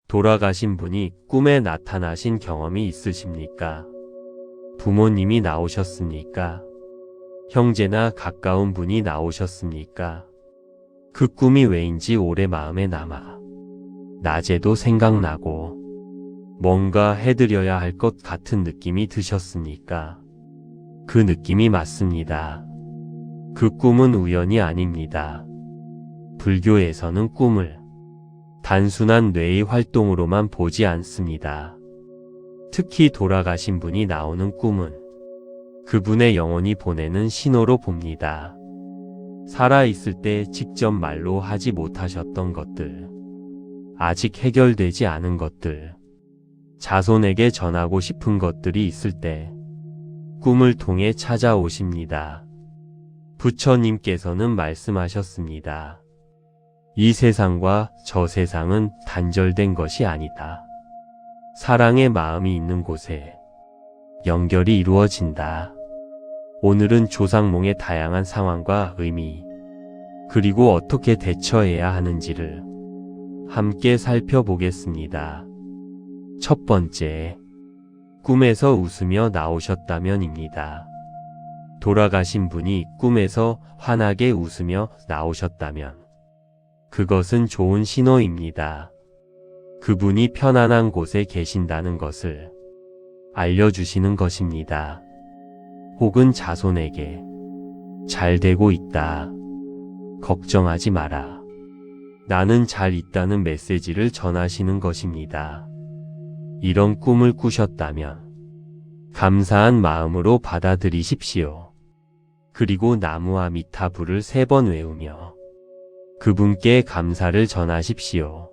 돌아가신 분이 꿈에 나타나신 경험이 있으십니까? 부모님이 나오셨습니까? 형제나 가까운 분이 나오셨습니까? 그 꿈이 왜인지 오래 마음에 남아 낮에도 생각나고 뭔가 해드려야 할 것 같은 느낌이 드셨습니까? 그 느낌이 맞습니다. 그 꿈은 우연이 아닙니다. 불교에서는 꿈을 단순한 뇌의 활동으로만 보지 않습니다. 특히 돌아가신 분이 나오는 꿈은 그분의 영혼이 보내는 신호로 봅니다. 살아있을 때 직접 말로 하지 못하셨던 것들, 아직 해결되지 않은 것들, 자손에게 전하고 싶은 것들이 있을 때 꿈을 통해 찾아오십니다. 부처님께서는 말씀하셨습니다. 이 세상과 저 세상은 단절된 것이 아니다. 사랑의 마음이 있는 곳에 연결이 이루어진다. 오늘은 조상몽의 다양한 상황과 의미, 그리고 어떻게 대처해야 하는지를 함께 살펴보겠습니다. 첫 번째, 꿈에서 웃으며 나오셨다면입니다. 돌아가신 분이 꿈에서 환하게 웃으며 나오셨다면 그것은 좋은 신호입니다. 그분이 편안한 곳에 계신다는 것을 알려주시는 것입니다. 혹은 자손에게 잘 되고 있다. 걱정하지 마라. 나는 잘 있다는 메시지를 전하시는 것입니다. 이런 꿈을 꾸셨다면 감사한 마음으로 받아들이십시오. 그리고 나무아미타불을 3번 외우며 그분께 감사를 전하십시오.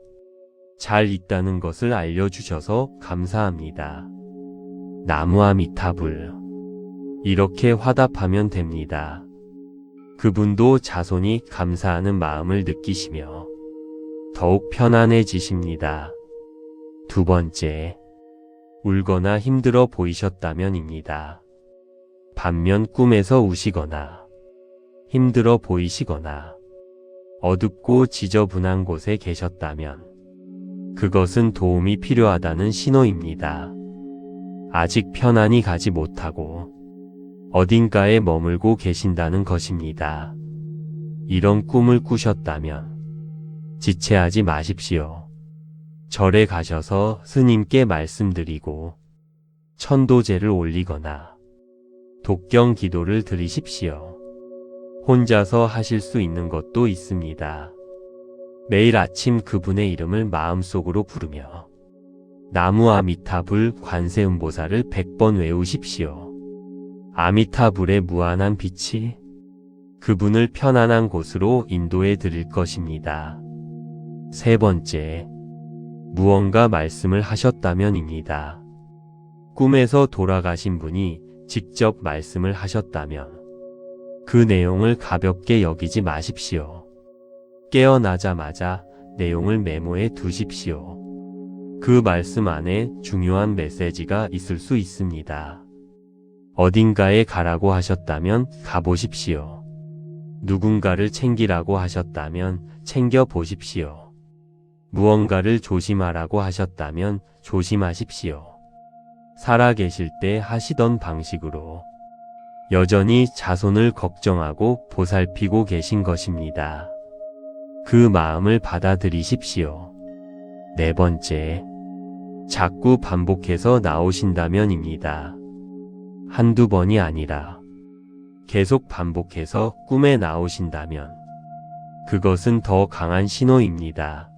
잘 있다는 것을 알려주셔서 감사합니다. 나무아미타불. 이렇게 화답하면 됩니다. 그분도 자손이 감사하는 마음을 느끼시며 더욱 편안해지십니다. 두 번째, 울거나 힘들어 보이셨다면입니다. 반면 꿈에서 우시거나 힘들어 보이시거나 어둡고 지저분한 곳에 계셨다면 그것은 도움이 필요하다는 신호입니다. 아직 편안히 가지 못하고 어딘가에 머물고 계신다는 것입니다. 이런 꿈을 꾸셨다면 지체하지 마십시오. 절에 가셔서 스님께 말씀드리고 천도제를 올리거나 독경 기도를 드리십시오. 혼자서 하실 수 있는 것도 있습니다. 매일 아침 그분의 이름을 마음속으로 부르며 나무아미타불 관세음보살을 100번 외우십시오. 아미타불의 무한한 빛이 그분을 편안한 곳으로 인도해 드릴 것입니다. 세 번째, 무언가 말씀을 하셨다면입니다. 꿈에서 돌아가신 분이 직접 말씀을 하셨다면 그 내용을 가볍게 여기지 마십시오. 깨어나자마자 내용을 메모해 두십시오. 그 말씀 안에 중요한 메시지가 있을 수 있습니다. 어딘가에 가라고 하셨다면 가보십시오. 누군가를 챙기라고 하셨다면 챙겨보십시오. 무언가를 조심하라고 하셨다면 조심하십시오. 살아계실 때 하시던 방식으로 여전히 자손을 걱정하고 보살피고 계신 것입니다. 그 마음을 받아들이십시오. 네 번째, 자꾸 반복해서 나오신다면입니다. 한두 번이 아니라 계속 반복해서 꿈에 나오신다면 그것은 더 강한 신호입니다.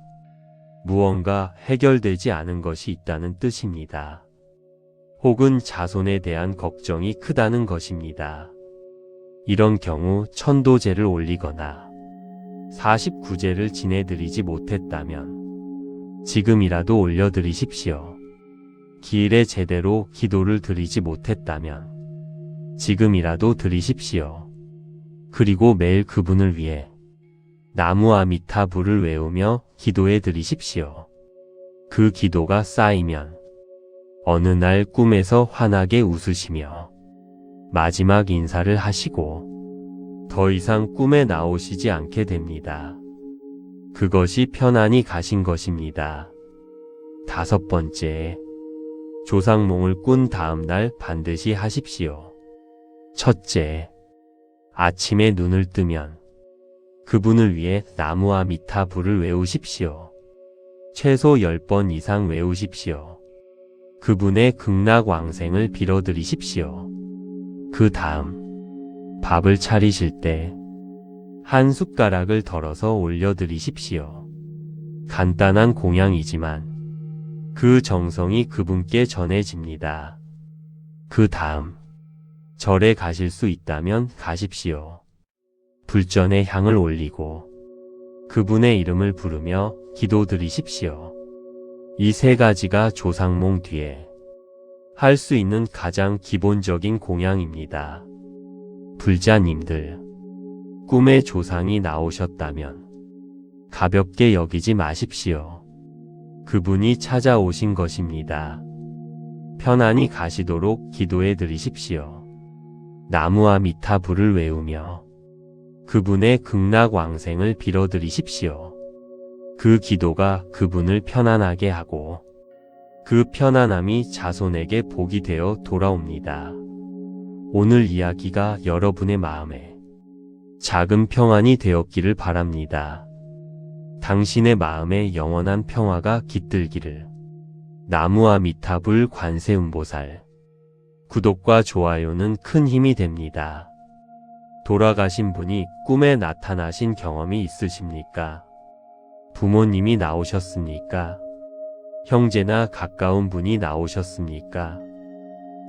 무언가 해결되지 않은 것이 있다는 뜻입니다. 혹은 자손에 대한 걱정이 크다는 것입니다. 이런 경우 천도제를 올리거나 49제를 지내드리지 못했다면 지금이라도 올려드리십시오. 기일에 제대로 기도를 드리지 못했다면 지금이라도 드리십시오. 그리고 매일 그분을 위해 나무아미타불을 외우며 기도해 드리십시오. 그 기도가 쌓이면 어느 날 꿈에서 환하게 웃으시며 마지막 인사를 하시고 더 이상 꿈에 나오시지 않게 됩니다. 그것이 편안히 가신 것입니다. 다섯 번째, 조상몽을 꾼 다음 날 반드시 하십시오. 첫째, 아침에 눈을 뜨면 그분을 위해 나무와 미타불을 외우십시오. 최소 10번 이상 외우십시오. 그분의 극락왕생을 빌어드리십시오. 그 다음, 밥을 차리실 때 한 숟가락을 덜어서 올려드리십시오. 간단한 공양이지만 그 정성이 그분께 전해집니다. 그 다음, 절에 가실 수 있다면 가십시오. 불전에 향을 올리고 그분의 이름을 부르며 기도드리십시오. 이 세 가지가 조상몽 뒤에 할 수 있는 가장 기본적인 공양입니다. 불자님들, 꿈에 조상이 나오셨다면 가볍게 여기지 마십시오. 그분이 찾아오신 것입니다. 편안히 가시도록 기도해 드리십시오. 나무와 미타불을 외우며 그분의 극락왕생을 빌어드리십시오. 그 기도가 그분을 편안하게 하고 그 편안함이 자손에게 복이 되어 돌아옵니다. 오늘 이야기가 여러분의 마음에 작은 평안이 되었기를 바랍니다. 당신의 마음에 영원한 평화가 깃들기를. 나무와 미타불 관세음보살. 구독과 좋아요는 큰 힘이 됩니다. 돌아가신 분이 꿈에 나타나신 경험이 있으십니까? 부모님이 나오셨습니까? 형제나 가까운 분이 나오셨습니까?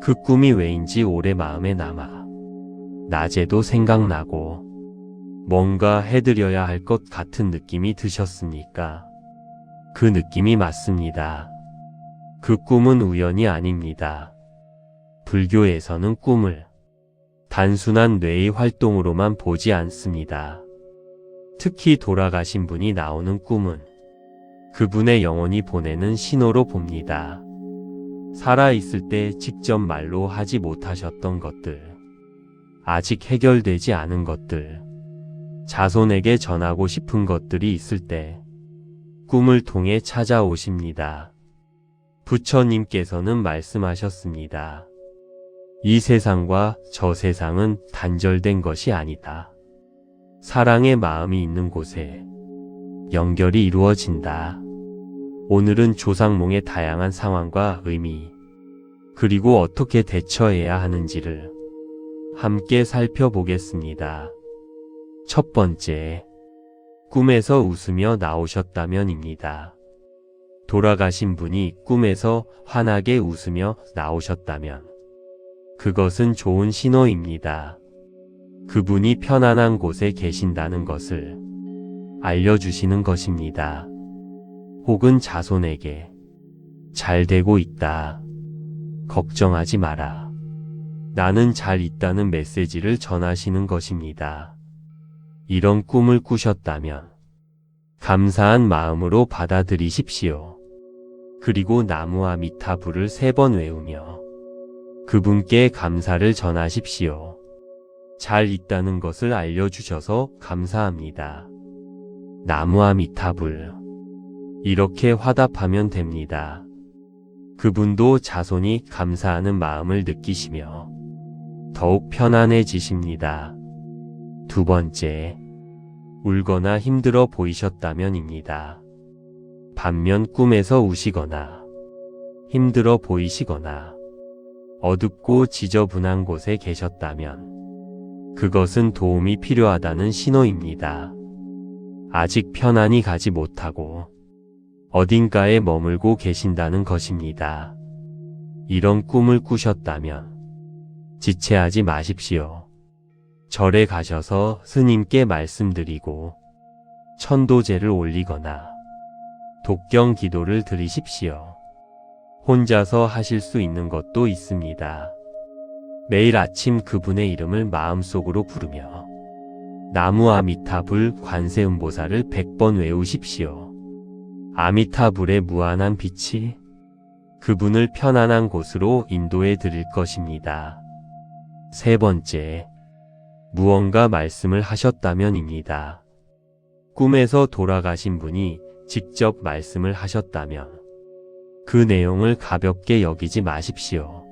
그 꿈이 왜인지 오래 마음에 남아 낮에도 생각나고 뭔가 해드려야 할 것 같은 느낌이 드셨습니까? 그 느낌이 맞습니다. 그 꿈은 우연이 아닙니다. 불교에서는 꿈을 단순한 뇌의 활동으로만 보지 않습니다. 특히 돌아가신 분이 나오는 꿈은 그분의 영혼이 보내는 신호로 봅니다. 살아있을 때 직접 말로 하지 못하셨던 것들, 아직 해결되지 않은 것들, 자손에게 전하고 싶은 것들이 있을 때 꿈을 통해 찾아오십니다. 부처님께서는 말씀하셨습니다. 이 세상과 저 세상은 단절된 것이 아니다. 사랑의 마음이 있는 곳에 연결이 이루어진다. 오늘은 조상몽의 다양한 상황과 의미, 그리고 어떻게 대처해야 하는지를 함께 살펴보겠습니다. 첫 번째, 꿈에서 웃으며 나오셨다면입니다. 돌아가신 분이 꿈에서 환하게 웃으며 나오셨다면 그것은 좋은 신호입니다. 그분이 편안한 곳에 계신다는 것을 알려주시는 것입니다. 혹은 자손에게 잘 되고 있다. 걱정하지 마라. 나는 잘 있다는 메시지를 전하시는 것입니다. 이런 꿈을 꾸셨다면 감사한 마음으로 받아들이십시오. 그리고 나무와 미타불을 3번 외우며 그분께 감사를 전하십시오. 잘 있다는 것을 알려주셔서 감사합니다. 나무와 미타불. 이렇게 화답하면 됩니다. 그분도 자손이 감사하는 마음을 느끼시며 더욱 편안해지십니다. 두 번째, 울거나 힘들어 보이셨다면입니다. 반면 꿈에서 우시거나 힘들어 보이시거나 어둡고 지저분한 곳에 계셨다면 그것은 도움이 필요하다는 신호입니다. 아직 편안히 가지 못하고 어딘가에 머물고 계신다는 것입니다. 이런 꿈을 꾸셨다면 지체하지 마십시오. 절에 가셔서 스님께 말씀드리고 천도제를 올리거나 독경 기도를 드리십시오. 혼자서 하실 수 있는 것도 있습니다. 매일 아침 그분의 이름을 마음속으로 부르며 나무 아미타불 관세음보살을 100번 외우십시오. 아미타불의 무한한 빛이 그분을 편안한 곳으로 인도해 드릴 것입니다. 세 번째, 무언가 말씀을 하셨다면입니다. 꿈에서 돌아가신 분이 직접 말씀을 하셨다면 그 내용을 가볍게 여기지 마십시오.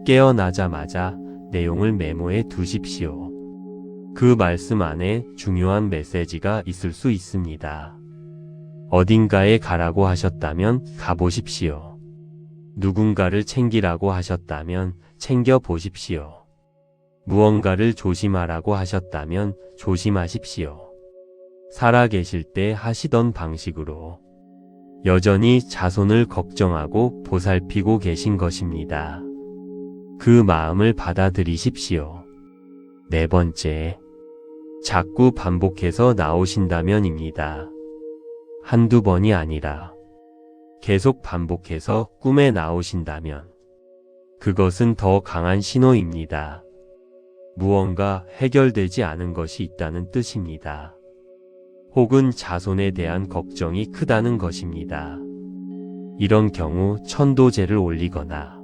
깨어나자마자 내용을 메모해 두십시오. 그 말씀 안에 중요한 메시지가 있을 수 있습니다. 어딘가에 가라고 하셨다면 가보십시오. 누군가를 챙기라고 하셨다면 챙겨보십시오. 무언가를 조심하라고 하셨다면 조심하십시오. 살아계실 때 하시던 방식으로 여전히 자손을 걱정하고 보살피고 계신 것입니다. 그 마음을 받아들이십시오. 네 번째, 자꾸 반복해서 나오신다면입니다. 한두 번이 아니라 계속 반복해서 꿈에 나오신다면 그것은 더 강한 신호입니다. 무언가 해결되지 않은 것이 있다는 뜻입니다. 혹은 자손에 대한 걱정이 크다는 것입니다. 이런 경우 천도제를 올리거나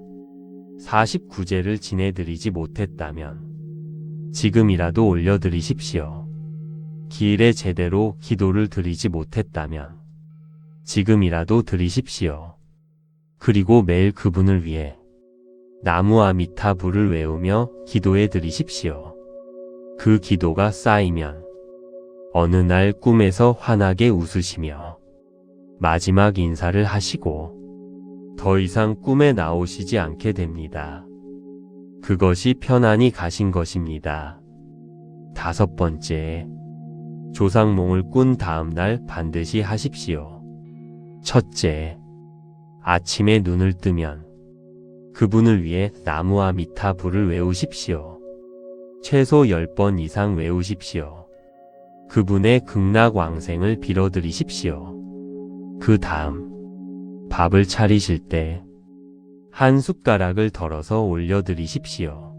49제를 지내드리지 못했다면 지금이라도 올려드리십시오. 기일에 제대로 기도를 드리지 못했다면 지금이라도 드리십시오. 그리고 매일 그분을 위해 나무 아미타불을 외우며 기도해 드리십시오. 그 기도가 쌓이면 어느 날 꿈에서 환하게 웃으시며 마지막 인사를 하시고 더 이상 꿈에 나오시지 않게 됩니다. 그것이 편안히 가신 것입니다. 다섯 번째, 조상몽을 꾼 다음 날 반드시 하십시오. 첫째, 아침에 눈을 뜨면 그분을 위해 나무 아미타불을 외우십시오. 최소 10번 이상 외우십시오. 그분의 극락왕생을 빌어드리십시오. 그 다음 밥을 차리실 때 한 숟가락을 덜어서 올려드리십시오.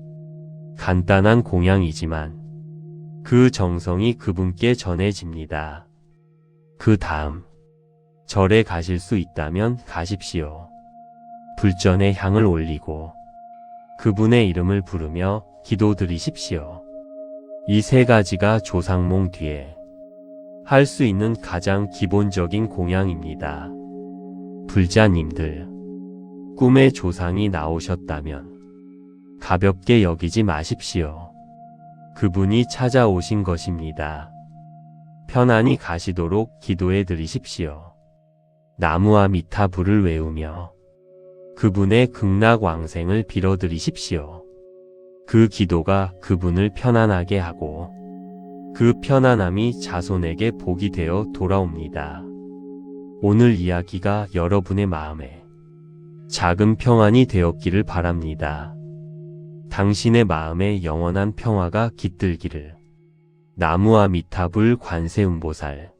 간단한 공양이지만 그 정성이 그분께 전해집니다. 그 다음 절에 가실 수 있다면 가십시오. 불전에 향을 올리고 그분의 이름을 부르며 기도드리십시오. 이 세 가지가 조상몽 뒤에 할 수 있는 가장 기본적인 공양입니다. 불자님들, 꿈에 조상이 나오셨다면 가볍게 여기지 마십시오. 그분이 찾아오신 것입니다. 편안히 가시도록 기도해 드리십시오. 나무 아미타불을 외우며 그분의 극락왕생을 빌어드리십시오. 그 기도가 그분을 편안하게 하고 그 편안함이 자손에게 복이 되어 돌아옵니다. 오늘 이야기가 여러분의 마음에 작은 평안이 되었기를 바랍니다. 당신의 마음에 영원한 평화가 깃들기를. 나무 아미타불 관세음보살.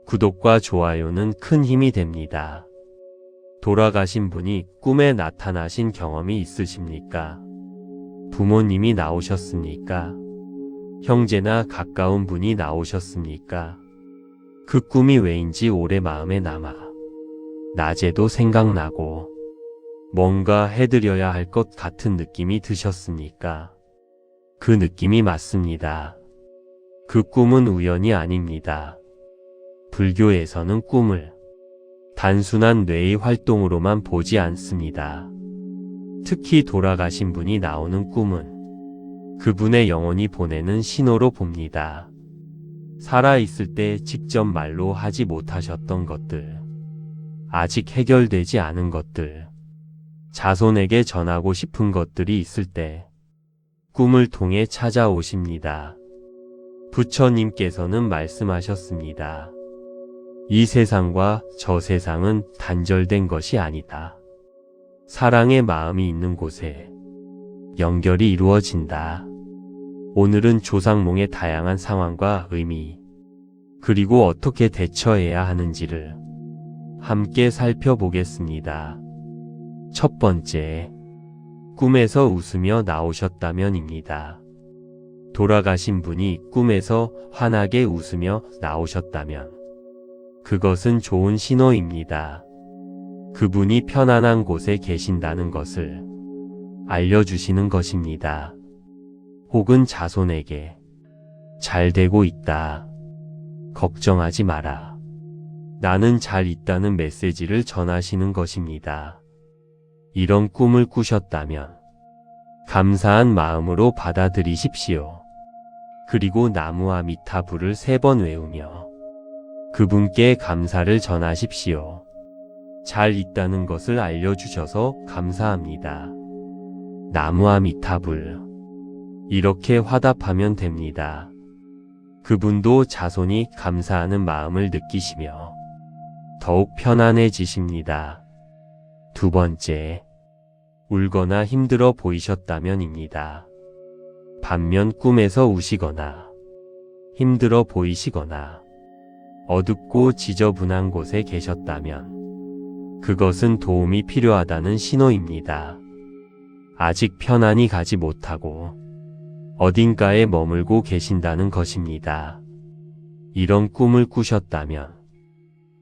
구독과 좋아요는 큰 힘이 됩니다. 돌아가신 분이 꿈에 나타나신 경험이 있으십니까? 부모님이 나오셨습니까? 형제나 가까운 분이 나오셨습니까? 그 꿈이 왜인지 오래 마음에 남아 낮에도 생각나고 뭔가 해드려야 할 것 같은 느낌이 드셨습니까? 그 느낌이 맞습니다. 그 꿈은 우연이 아닙니다. 불교에서는 꿈을 단순한 뇌의 활동으로만 보지 않습니다. 특히 돌아가신 분이 나오는 꿈은 그분의 영혼이 보내는 신호로 봅니다. 살아있을 때 직접 말로 하지 못하셨던 것들, 아직 해결되지 않은 것들, 자손에게 전하고 싶은 것들이 있을 때 꿈을 통해 찾아오십니다. 부처님께서는 말씀하셨습니다. 이 세상과 저 세상은 단절된 것이 아니다. 사랑의 마음이 있는 곳에 연결이 이루어진다. 오늘은 조상몽의 다양한 상황과 의미, 그리고 어떻게 대처해야 하는지를 함께 살펴보겠습니다. 첫 번째, 꿈에서 웃으며 나오셨다면입니다. 돌아가신 분이 꿈에서 환하게 웃으며 나오셨다면 그것은 좋은 신호입니다. 그분이 편안한 곳에 계신다는 것을 알려주시는 것입니다. 혹은 자손에게 잘 되고 있다. 걱정하지 마라. 나는 잘 있다는 메시지를 전하시는 것입니다. 이런 꿈을 꾸셨다면 감사한 마음으로 받아들이십시오. 그리고 나무 아미타불을 3번 외우며 그분께 감사를 전하십시오. 잘 있다는 것을 알려주셔서 감사합니다. 나무 아미타불. 이렇게 화답하면 됩니다. 그분도 자손이 감사하는 마음을 느끼시며 더욱 편안해지십니다. 2번째, 울거나 힘들어 보이셨다면입니다. 반면 꿈에서 우시거나 힘들어 보이시거나 어둡고 지저분한 곳에 계셨다면 그것은 도움이 필요하다는 신호입니다. 아직 편안히 가지 못하고 어딘가에 머물고 계신다는 것입니다. 이런 꿈을 꾸셨다면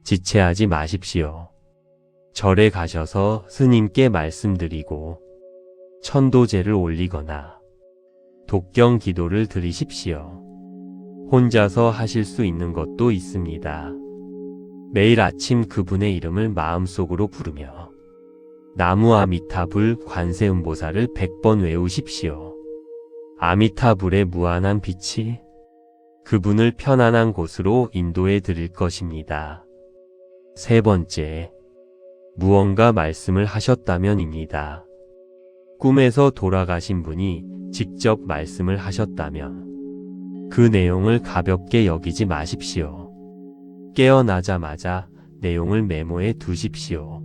지체하지 마십시오. 절에 가셔서 스님께 말씀드리고 천도제를 올리거나 독경 기도를 드리십시오. 혼자서 하실 수 있는 것도 있습니다. 매일 아침 그분의 이름을 마음속으로 부르며 나무 아미타불 관세음보살을 100번 외우십시오. 아미타불의 무한한 빛이 그분을 편안한 곳으로 인도해 드릴 것입니다. 3번째, 무언가 말씀을 하셨다면입니다. 꿈에서 돌아가신 분이 직접 말씀을 하셨다면 그 내용을 가볍게 여기지 마십시오. 깨어나자마자 내용을 메모해 두십시오.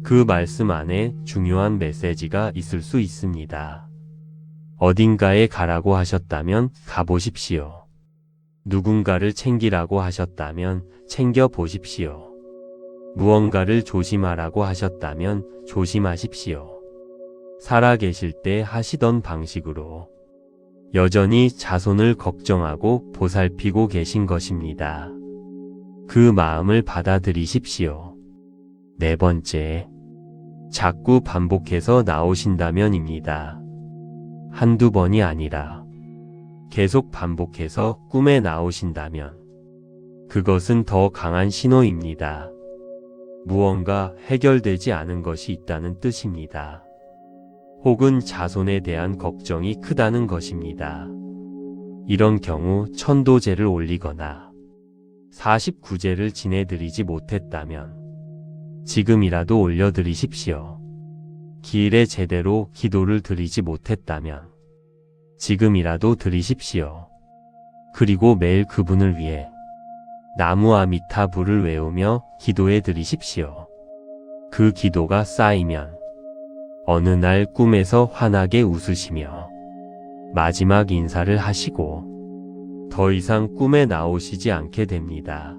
그 말씀 안에 중요한 메시지가 있을 수 있습니다. 어딘가에 가라고 하셨다면 가보십시오. 누군가를 챙기라고 하셨다면 챙겨보십시오. 무언가를 조심하라고 하셨다면 조심하십시오. 살아계실 때 하시던 방식으로 여전히 자손을 걱정하고 보살피고 계신 것입니다. 그 마음을 받아들이십시오. 4번째, 자꾸 반복해서 나오신다면입니다. 한두 번이 아니라 계속 반복해서 꿈에 나오신다면 그것은 더 강한 신호입니다. 무언가 해결되지 않은 것이 있다는 뜻입니다. 혹은 자손에 대한 걱정이 크다는 것입니다. 이런 경우 천도제를 올리거나 49제를 지내드리지 못했다면 지금이라도 올려드리십시오. 기일에 제대로 기도를 드리지 못했다면 지금이라도 드리십시오. 그리고 매일 그분을 위해 나무 아미타불을 외우며 기도해 드리십시오. 그 기도가 쌓이면 어느 날 꿈에서 환하게 웃으시며 마지막 인사를 하시고 더 이상 꿈에 나오시지 않게 됩니다.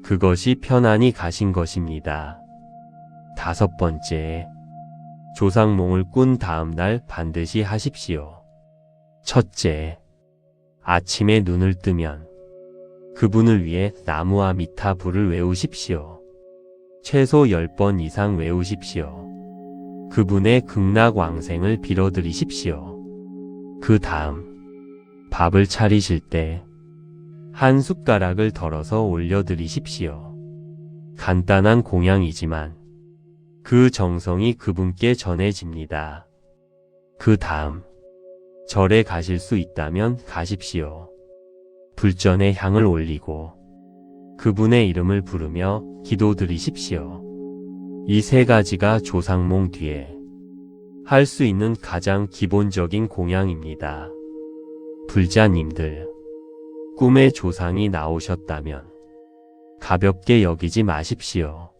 그것이 편안히 가신 것입니다. 5번째, 조상몽을 꾼 다음 날 반드시 하십시오. 첫째, 아침에 눈을 뜨면 그분을 위해 나무 아미타불을 외우십시오. 최소 10번 이상 외우십시오. 그분의 극락왕생을 빌어드리십시오. 그 다음 밥을 차리실 때 한 숟가락을 덜어서 올려드리십시오. 간단한 공양이지만 그 정성이 그분께 전해집니다. 그 다음 절에 가실 수 있다면 가십시오. 불전에 향을 올리고 그분의 이름을 부르며 기도드리십시오. 이 3가지가 조상몽 뒤에 할 수 있는 가장 기본적인 공양입니다. 불자님들, 꿈에 조상이 나오셨다면 가볍게 여기지 마십시오.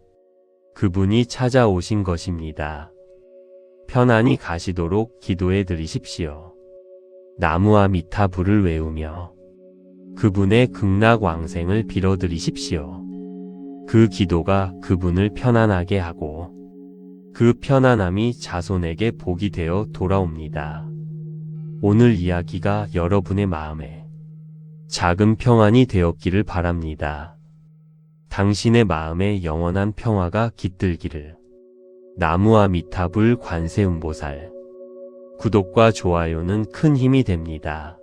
그분이 찾아오신 것입니다. 편안히 가시도록 기도해 드리십시오. 나무 아미타불을 외우며 그분의 극락왕생을 빌어드리십시오. 그 기도가 그분을 편안하게 하고 그 편안함이 자손에게 복이 되어 돌아옵니다. 오늘 이야기가 여러분의 마음에 작은 평안이 되었기를 바랍니다. 당신의 마음에 영원한 평화가 깃들기를. 나무 아미타불 관세음보살. 구독과 좋아요는 큰 힘이 됩니다.